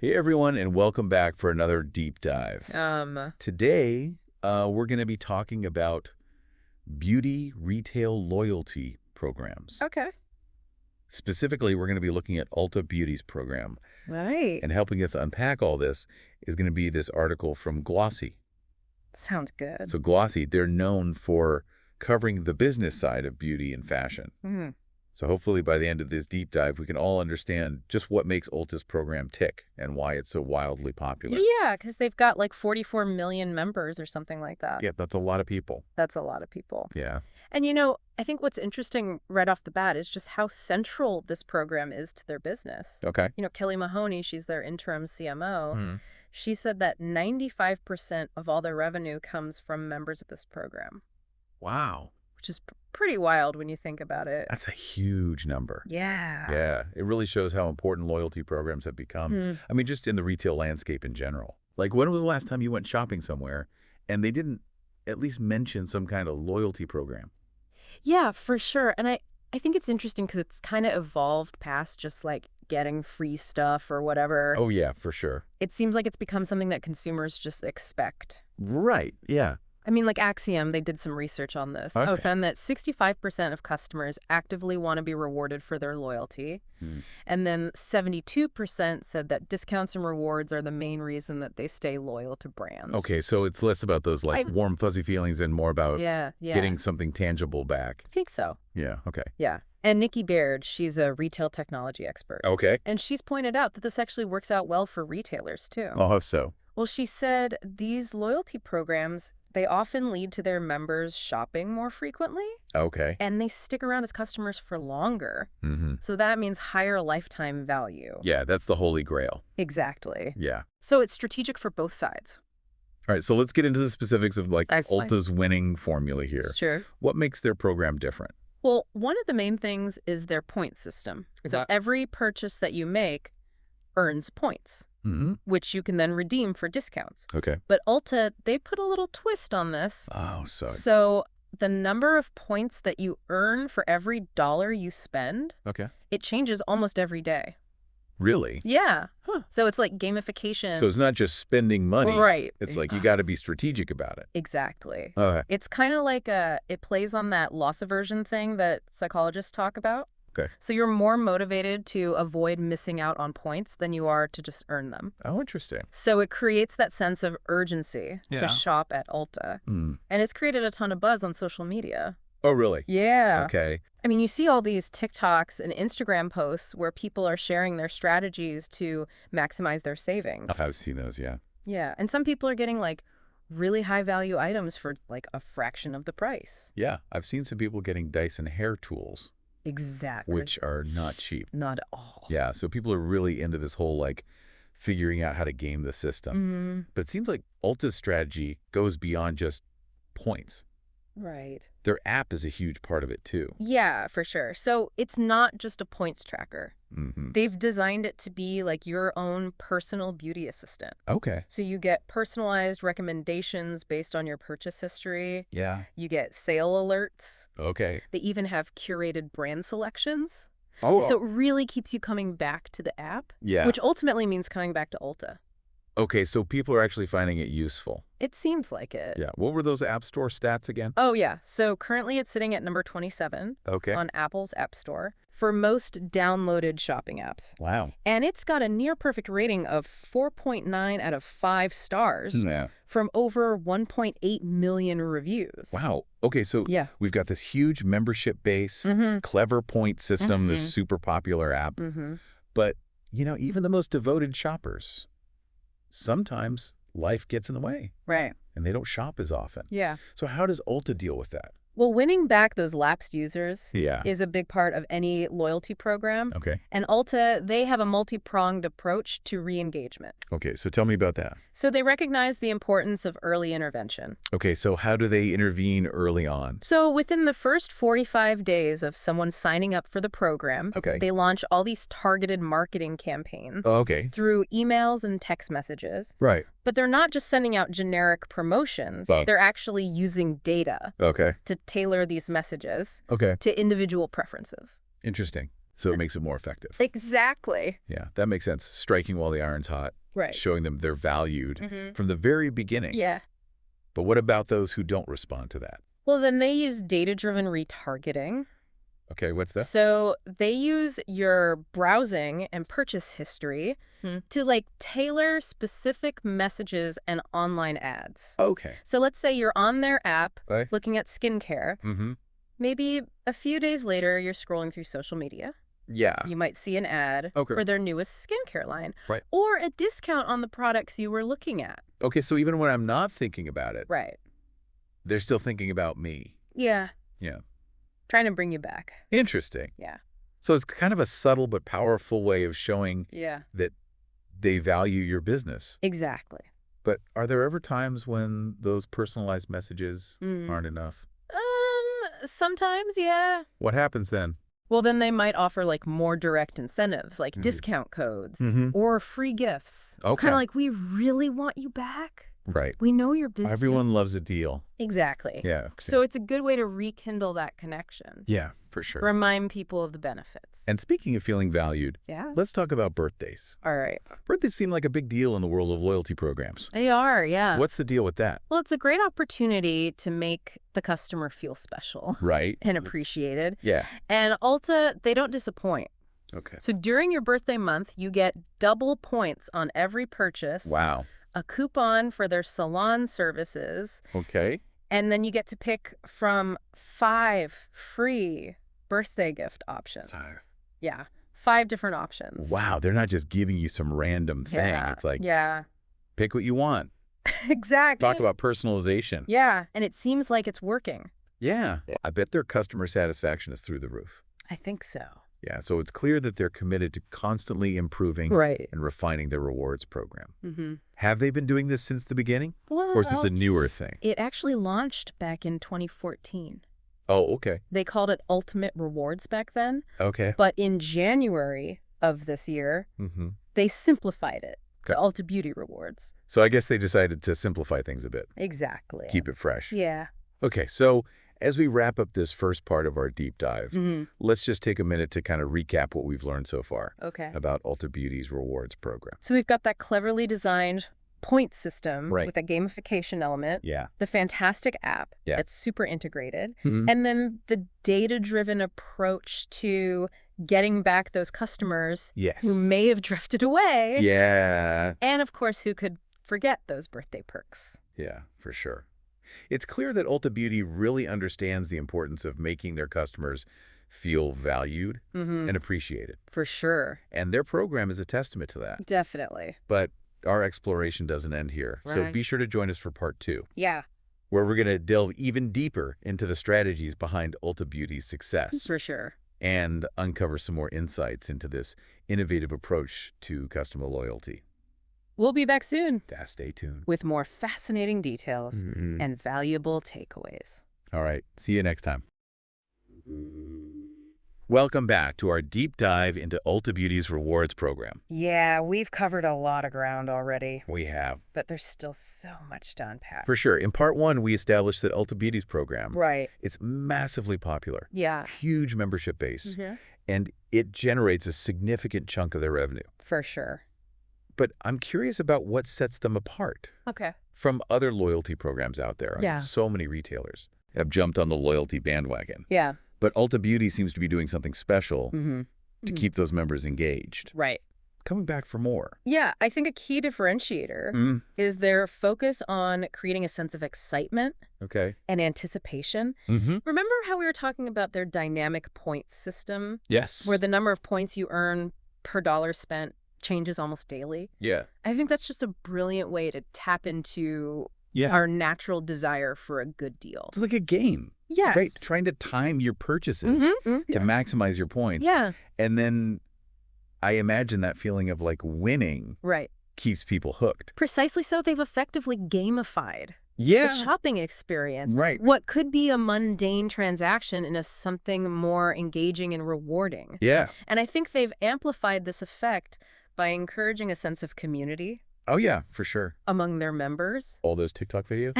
Hey everyone, and welcome back for another deep dive. Today, we're going to be talking about beauty retail loyalty programs. Okay. Specifically, we're going to be looking at Ulta Beauty's program. Right. And helping us unpack all this is going to be this article from Glossy. Sounds good. So Glossy, they're known for covering the business side of beauty and fashion. Mhm. So hopefully by the end of this deep dive, we can all understand just what makes Ulta's program tick and why it's so wildly popular. Yeah, because they've got like 44 million members or something like that. Yeah, that's a lot of people. That's a lot of people. Yeah. And I think what's interesting right off the bat is just how central this program is to their business. Okay. Kelly Mahoney, she's their interim CMO. Hmm. She said that 95% of all their revenue comes from members of this program, Wow. which is pretty wild when you think about it. That's a huge number. Yeah. Yeah. It really shows how important loyalty programs have become. Hmm. I mean, just in the retail landscape in general. Like, when was the last time you went shopping somewhere and they didn't at least mention some kind of loyalty program? Yeah, for sure. And I think it's interesting because it's kind of evolved past just like getting free stuff or whatever. Oh, yeah, for sure. It seems like it's become something that consumers just expect. Right. Yeah. I mean, like Axiom, they did some research on this. Okay. Found that 65% of customers actively want to be rewarded for their loyalty. Hmm. And then 72% said that discounts and rewards are the main reason that they stay loyal to brands. Okay, so it's less about those warm, fuzzy feelings and more about Yeah. getting something tangible back. I think so. Yeah, okay. Yeah. And Nikki Baird, she's a retail technology expert. Okay. And she's pointed out that this actually works out well for retailers, too. Oh, how so? Well, she said these loyalty programs, they often lead to their members shopping more frequently, Okay. and they stick around as customers for longer. Mm-hmm. So that means higher lifetime value. Yeah, that's the holy grail. Exactly. Yeah. So it's strategic for both sides. All right, so let's get into the specifics of That's fine. Ulta's winning formula here. Sure. What makes their program different? Well, one of the main things is their point system. So every purchase that you make earns points, Mm-hmm. which you can then redeem for discounts. Okay. But Ulta, they put a little twist on this. Oh, So the number of points that you earn for every dollar you spend, okay. it changes almost every day. Really? Yeah. Huh. So it's like gamification. So it's not just spending money. Right. It's like you got to be strategic about it. Exactly. Okay. It's kind of like it plays on that loss aversion thing that psychologists talk about. Okay. So you're more motivated to avoid missing out on points than you are to just earn them. Oh, interesting. So it creates that sense of urgency Yeah. to shop at Ulta. Mm. And it's created a ton of buzz on social media. Oh, really? Yeah. Okay. I mean, you see all these TikToks and Instagram posts where people are sharing their strategies to maximize their savings. I've seen those, yeah. Yeah. And some people are getting like really high value items for like a fraction of the price. Yeah, I've seen some people getting Dyson hair tools, Exactly. which are not cheap. Not at all. Yeah, so people are really into this whole figuring out how to game the system. Mm-hmm. But it seems like Ulta's strategy goes beyond just points. Right. Their app is a huge part of it too. Yeah, for sure. So it's not just a points tracker. Mm-hmm. They've designed it to be like your own personal beauty assistant. Okay. So you get personalized recommendations based on your purchase history. Yeah. You get sale alerts. Okay. They even have curated brand selections. Oh. So it really keeps you coming back to the app, yeah. which ultimately means coming back to Ulta. Okay, so people are actually finding it useful. It seems like it. Yeah. What were those App Store stats again? Oh, yeah. So currently it's sitting at number 27 Okay. on Apple's App Store for most downloaded shopping apps. Wow. And it's got a near perfect rating of 4.9 out of 5 stars Yeah. from over 1.8 million reviews. Wow. Okay, so Yeah. we've got this huge membership base, Mm-hmm. clever point system, Mhm. this super popular app. Mm-hmm. But, even the most devoted shoppers, sometimes life gets in the way Right. and they don't shop as often. Yeah. So how does Ulta deal with that? Well, winning back those lapsed users Yeah. is a big part of any loyalty program. Okay. And Ulta, they have a multi-pronged approach to re-engagement. Okay, so tell me about that. So they recognize the importance of early intervention. Okay, so how do they intervene early on? So within the first 45 days of someone signing up for the program, Okay. they launch all these targeted marketing campaigns Oh, okay. through emails and text messages. Right. But they're not just sending out generic promotions. But- They're actually using data Okay. to tailor these messages Okay. to individual preferences. Interesting. So it makes it more effective. Exactly. Yeah, that makes sense. Striking while the iron's hot. Right. Showing them they're valued from the very beginning. Yeah. But what about those who don't respond to that? Well, then they use data-driven retargeting. Okay, what's that? So they use your browsing and purchase history to like tailor specific messages and online ads. Okay. So let's say you're on their app Right. looking at skincare. Maybe a few days later, you're scrolling through social media. Yeah. You might see an ad Okay. for their newest skincare line. Right. Or a discount on the products you were looking at. Okay, so even when I'm not thinking about it, Right. they're still thinking about me. Yeah. Yeah. Trying to bring you back. Interesting. Yeah. So it's kind of a subtle but powerful way of showing Yeah. that they value your business. Exactly. But are there ever times when those personalized messages aren't enough? Sometimes, yeah. What happens then? Well, then they might offer like more direct incentives, like discount codes or free gifts. Okay. Kind of like, we really want you back. Right. We know you're busy. Everyone loves a deal. Exactly. Yeah. Okay. So it's a good way to rekindle that connection. Yeah, for sure. Remind people of the benefits. And speaking of feeling valued, Yeah. let's talk about birthdays. All right. Birthdays seem like a big deal in the world of loyalty programs. They are, yeah. What's the deal with that? Well, it's a great opportunity to make the customer feel special Right. and appreciated. Yeah. And Ulta, they don't disappoint. Okay. So during your birthday month, you get double points on every purchase. Wow. A coupon for their salon services, Okay. and then you get to pick from 5 free birthday gift options. Yeah, 5 different options. Wow, they're not just giving you some random thing. Yeah. It's like, Yeah. pick what you want. Exactly. Talk about personalization. Yeah, and it seems like it's working. Yeah. I bet their customer satisfaction is through the roof. I think so. Yeah, so it's clear that they're committed to constantly improving Right. and refining their rewards program. Mm-hmm. Have they been doing this since the beginning? Well, Or is this a newer thing? it actually launched back in 2014. Oh, okay. They called it Ultimate Rewards back then. Okay. But in January of this year, they simplified it to Ulta Beauty Rewards. So I guess they decided to simplify things a bit. Exactly. Keep it fresh. Yeah. Okay, so as we wrap up this first part of our deep dive, let's just take a minute to kind of recap what we've learned so far about Ulta Beauty's rewards program. So we've got that cleverly designed point system Right. with a gamification element, Yeah. the fantastic app Yeah. that's super integrated, and then the data-driven approach to getting back those customers Yes. who may have drifted away. Yeah. And of course, who could forget those birthday perks. Yeah, for sure. It's clear that Ulta Beauty really understands the importance of making their customers feel valued and appreciated. For sure. And their program is a testament to that. Definitely. But our exploration doesn't end here. So Right. be sure to join us for part 2, Yeah, where we're going to delve even deeper into the strategies behind Ulta Beauty's success for sure. and uncover some more insights into this innovative approach to customer loyalty. We'll be back soon Stay tuned. with more fascinating details and valuable takeaways. All right. See you next time. Welcome back to our deep dive into Ulta Beauty's rewards program. Yeah, we've covered a lot of ground already, We have. but there's still so much to unpack. For sure. In part 1, we established that Ulta Beauty's program, Right. it's massively popular, Yeah, huge membership base, and it generates a significant chunk of their revenue. for sure. But I'm curious about what sets them apart Okay. from other loyalty programs out there. I mean, Yeah. so many retailers have jumped on the loyalty bandwagon. Yeah. But Ulta Beauty seems to be doing something special to keep those members engaged, Right. coming back for more. Yeah, I think a key differentiator is their focus on creating a sense of excitement Okay. and anticipation. Remember how we were talking about their dynamic points system, Yes. where the number of points you earn per dollar spent changes almost daily? Yeah. I think that's just a brilliant way to tap into Yeah. our natural desire for a good deal. It's like a game. Yes. Right? Trying to time your purchases to maximize your points. Yeah. And then I imagine that feeling of like winning Right. keeps people hooked. Precisely so. They've effectively gamified Yeah. the shopping experience. Right. What could be a mundane transaction into something more engaging and rewarding. Yeah. And I think they've amplified this effect by encouraging a sense of community Oh, yeah, for sure. among their members. All those TikTok videos?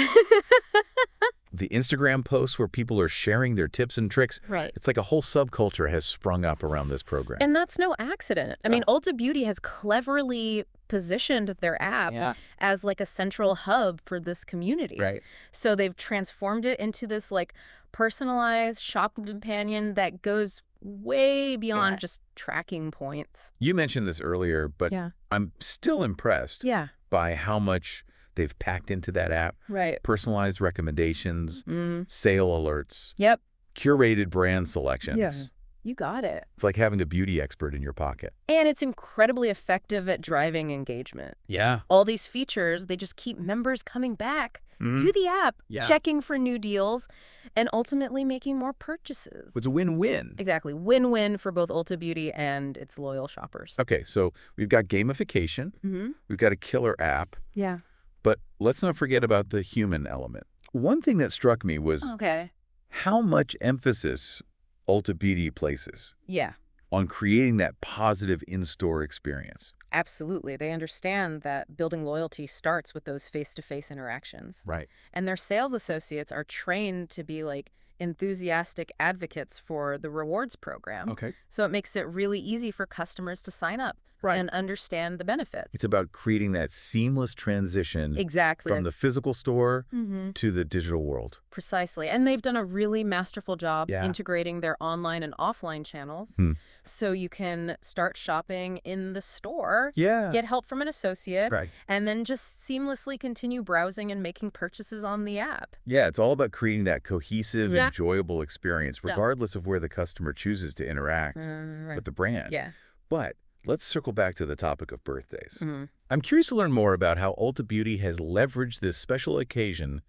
the Instagram posts where people are sharing their tips and tricks. Right. It's like a whole subculture has sprung up around this program. And that's no accident. I mean, Ulta Beauty has cleverly positioned their app as like a central hub for this community. Right. So they've transformed it into this like personalized shopping companion that goes way beyond just tracking points. You mentioned this earlier, but I'm still impressed by how much they've packed into that app. Right. Personalized recommendations, sale alerts, Yep. curated brand selections. Yeah. You got it. It's like having a beauty expert in your pocket. And it's incredibly effective at driving engagement. Yeah. All these features, they just keep members coming back to the app, checking for new deals, and ultimately making more purchases. It's a win-win. Exactly. Win-win for both Ulta Beauty and its loyal shoppers. Okay, so we've got gamification. We've got a killer app. Yeah. But let's not forget about the human element. One thing that struck me was how much emphasis Ulta Beauty places on creating that positive in-store experience. Absolutely. They understand that building loyalty starts with those face-to-face interactions. Right. And their sales associates are trained to be like enthusiastic advocates for the rewards program. Okay. So it makes it really easy for customers to sign up and understand the benefits. It's about creating that seamless transition from the physical store to the digital world. Precisely. And they've done a really masterful job integrating their online and offline channels. So you can start shopping in the store, get help from an associate, and then just seamlessly continue browsing and making purchases on the app. Yeah, it's all about creating that cohesive, enjoyable experience, regardless of where the customer chooses to interact with the brand. But let's circle back to the topic of birthdays. I'm curious to learn more about how Ulta Beauty has leveraged this special occasion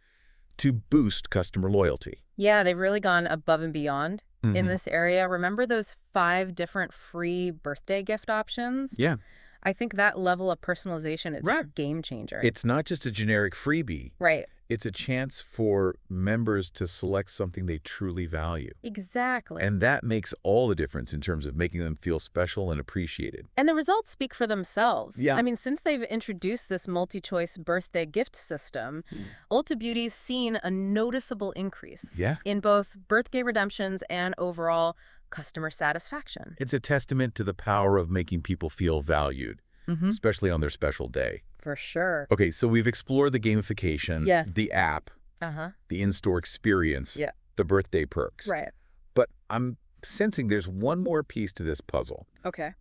to boost customer loyalty. Yeah, they've really gone above and beyond in this area. Remember those 5 different free birthday gift options? Yeah. I think that level of personalization is a game changer. It's not just a generic freebie. Right. It's a chance for members to select something they truly value. Exactly. And that makes all the difference in terms of making them feel special and appreciated. And the results speak for themselves. Yeah. I mean, since they've introduced this multi-choice birthday gift system, Ulta Beauty's seen a noticeable increase in both birthday redemptions and overall customer satisfaction. It's a testament to the power of making people feel valued, especially on their special day. For sure. Okay, so we've explored the gamification, the app, the in-store experience, the birthday perks. Right. But I'm sensing there's one more piece to this puzzle. Okay.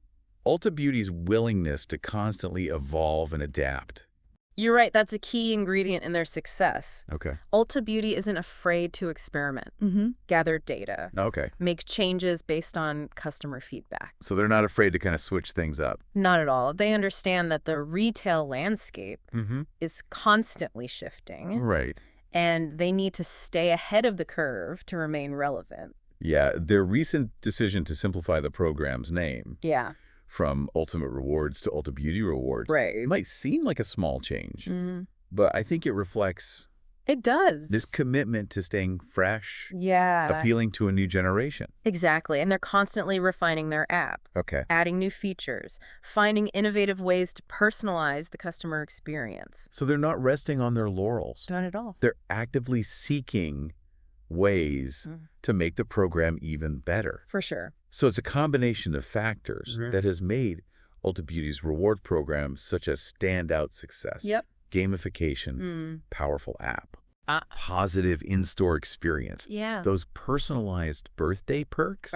Ulta Beauty's willingness to constantly evolve and adapt. You're right. That's a key ingredient in their success. Okay. Ulta Beauty isn't afraid to experiment, gather data, make changes based on customer feedback. So they're not afraid to kind of switch things up. Not at all. They understand that the retail landscape is constantly shifting. Right. And they need to stay ahead of the curve to remain relevant. Yeah. Their recent decision to simplify the program's name. Yeah. From Ultimate Rewards to Ulta Beauty Rewards. Right. It might seem like a small change, but I think it reflects this commitment to staying fresh, appealing to a new generation. Exactly. And they're constantly refining their app, adding new features, finding innovative ways to personalize the customer experience. So they're not resting on their laurels. Not at all. They're actively seeking ways to make the program even better. For sure. So it's a combination of factors that has made Ulta Beauty's reward program such a standout success. Gamification, powerful app, positive in-store experience, those personalized birthday perks,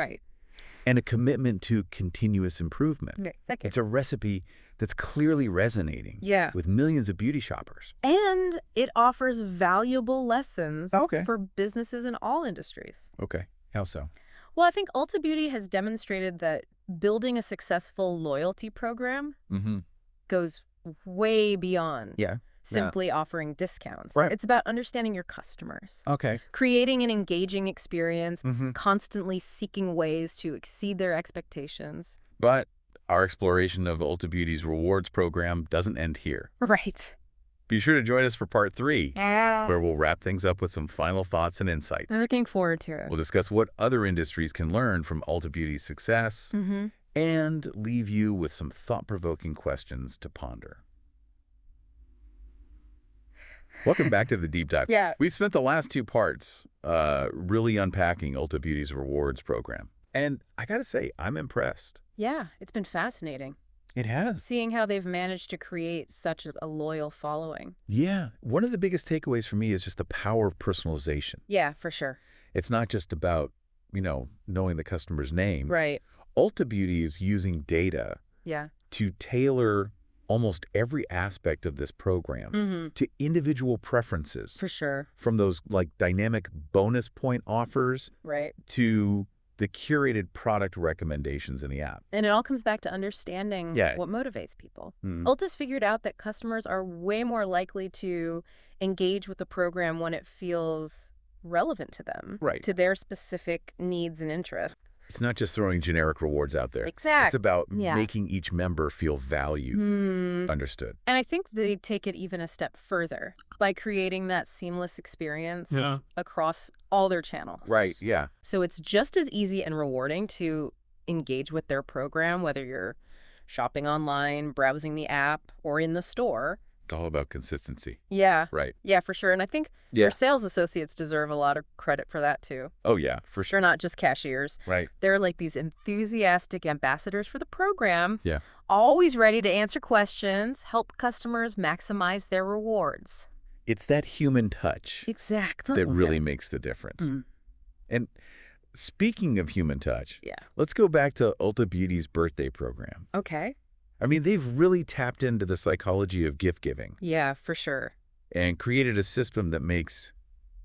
and a commitment to continuous improvement. It's a recipe that's clearly resonating with millions of beauty shoppers. And it offers valuable lessons for businesses in all industries. Okay. How so? Well, I think Ulta Beauty has demonstrated that building a successful loyalty program goes way beyond simply offering discounts. It's about understanding your customers, creating an engaging experience, constantly seeking ways to exceed their expectations. But our exploration of Ulta Beauty's rewards program doesn't end here. Right. Be sure to join us for part 3, where we'll wrap things up with some final thoughts and insights. Looking forward to it. We'll discuss what other industries can learn from Ulta Beauty's success and leave you with some thought-provoking questions to ponder. Welcome back to the deep dive. Yeah. We've spent the last two parts really unpacking Ulta Beauty's rewards program. And I got to say, I'm impressed. Yeah, it's been fascinating. It has. Seeing how they've managed to create such a loyal following. Yeah. One of the biggest takeaways for me is just the power of personalization. Yeah, for sure. It's not just about, knowing the customer's name. Right. Ulta Beauty is using data to tailor almost every aspect of this program to individual preferences. For sure. From those dynamic bonus point offers to the curated product recommendations in the app. And it all comes back to understanding what motivates people. Ulta's figured out that customers are way more likely to engage with the program when it feels relevant to them, to their specific needs and interests. It's not just throwing generic rewards out there. Exactly. It's about making each member feel valued. Understood. And I think they take it even a step further by creating that seamless experience across all their channels. Right, yeah. So it's just as easy and rewarding to engage with their program, whether you're shopping online, browsing the app, or in the store. It's all about consistency. Yeah. Right. Yeah, for sure. And I think your sales associates deserve a lot of credit for that, too. Oh, yeah, for sure. They're not just cashiers. Right. They're like these enthusiastic ambassadors for the program. Yeah. Always ready to answer questions, help customers maximize their rewards. It's that human touch that really makes the difference. And speaking of human touch, let's go back to Ulta Beauty's birthday program. Okay. I mean, they've really tapped into the psychology of gift giving. Yeah, for sure. And created a system that makes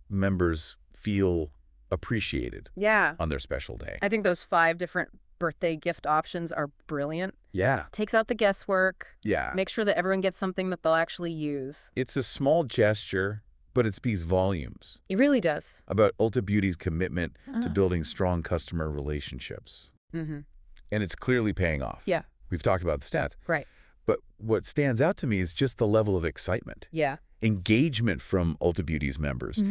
members feel appreciated on their special day. I think those 5 different birthday gift options are brilliant. Yeah. Takes out the guesswork. Yeah. Make sure that everyone gets something that they'll actually use. It's a small gesture, but it speaks volumes. It really does. About Ulta Beauty's commitment to building strong customer relationships. And it's clearly paying off. Yeah. We've talked about the stats. Right. But what stands out to me is just the level of excitement. Yeah. Engagement from Ulta Beauty's members.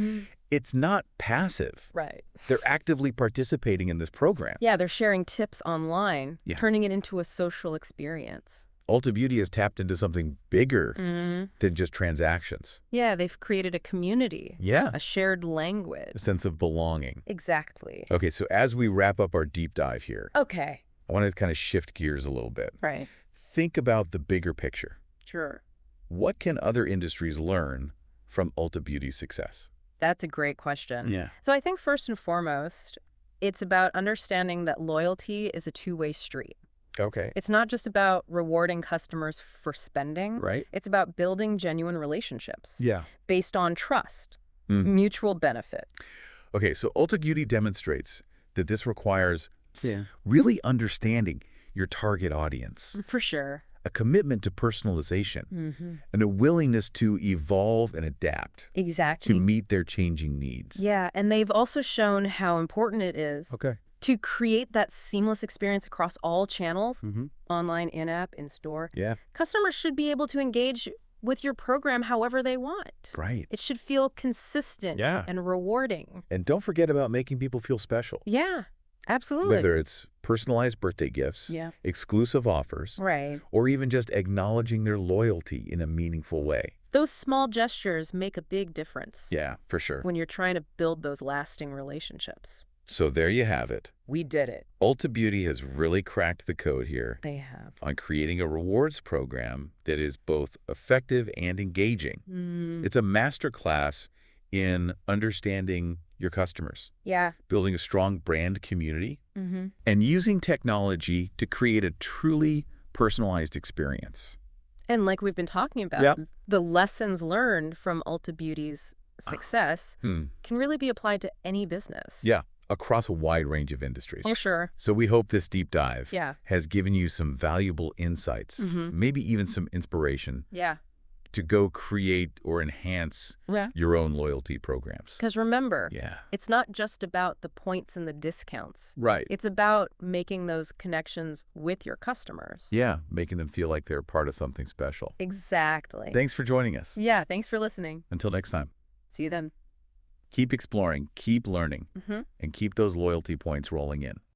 It's not passive. Right. They're actively participating in this program. Yeah, they're sharing tips online, turning it into a social experience. Ulta Beauty has tapped into something bigger than just transactions. Yeah, they've created a community. Yeah. A shared language. A sense of belonging. Exactly. Okay, so as we wrap up our deep dive here. Okay. I want to kind of shift gears a little bit. Right. Think about the bigger picture. Sure. What can other industries learn from Ulta Beauty's success? That's a great question. Yeah. So I think first and foremost, it's about understanding that loyalty is a two-way street. Okay. It's not just about rewarding customers for spending. Right. It's about building genuine relationships. Yeah. Based on trust, mutual benefit. Okay, so Ulta Beauty demonstrates that this requires really understanding your target audience. For sure. A commitment to personalization. And a willingness to evolve and adapt. Exactly. To meet their changing needs. Yeah, and they've also shown how important it is to create that seamless experience across all channels, online, in-app, in-store. Yeah. Customers should be able to engage with your program however they want. Right. It should feel consistent and rewarding. And don't forget about making people feel special. Yeah. Absolutely. Whether it's personalized birthday gifts, exclusive offers, or even just acknowledging their loyalty in a meaningful way. Those small gestures make a big difference. Yeah, for sure. When you're trying to build those lasting relationships. So there you have it. We did it. Ulta Beauty has really cracked the code here. They have. On creating a rewards program that is both effective and engaging. It's a masterclass in understanding your customers. Yeah. Building a strong brand community. And using technology to create a truly personalized experience. And like we've been talking about, the lessons learned from Ulta Beauty's success can really be applied to any business. Yeah, across a wide range of industries. For sure. So we hope this deep dive has given you some valuable insights, maybe even some inspiration. To go create or enhance your own loyalty programs. Because remember, it's not just about the points and the discounts. Right. It's about making those connections with your customers. Yeah, making them feel like they're part of something special. Exactly. Thanks for joining us. Yeah, thanks for listening. Until next time. See you then. Keep exploring, keep learning, and keep those loyalty points rolling in.